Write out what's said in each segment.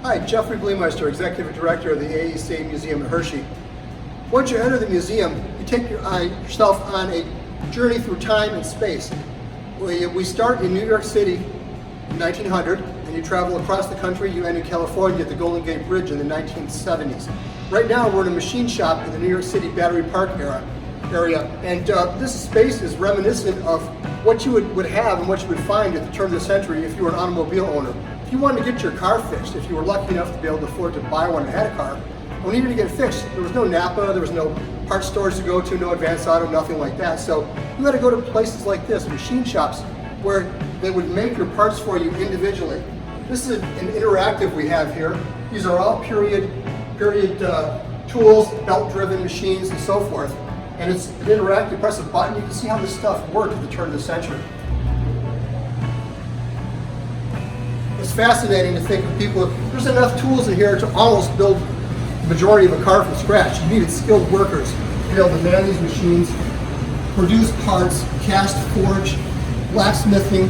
Hi, Jeffrey Bleemeister, Executive Director of the AACA Museum at Hershey. Once you enter the museum, you take yourself on a journey through time and space. We start in New York City in 1900, and you travel across the country. You end in California at the Golden Gate Bridge in the 1970s. Right now, we're in a machine shop in the New York City Battery Park area, and this space is reminiscent of what you would have and what you would find at the turn of the century if you were an automobile owner. If you wanted to get your car fixed, if you were lucky enough to be able to afford to buy one and had a car, when you needed to get it fixed, there was no Napa, there was no parts stores to go to, no Advanced Auto, nothing like that. So you had to go to places like this, machine shops, where they would make your parts for you individually. This is an interactive we have here. These are all period tools, belt-driven machines, and so forth. And it's an interactive. Press a button, you can see how this stuff worked at the turn of the century. It's fascinating to think of people. There's enough tools in here to almost build the majority of a car from scratch. You needed skilled workers to be able to man these machines, produce parts, cast, forge, blacksmithing,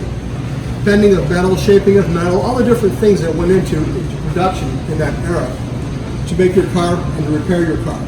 bending of metal, shaping of metal, all the different things that went into production in that era to make your car and to repair your car.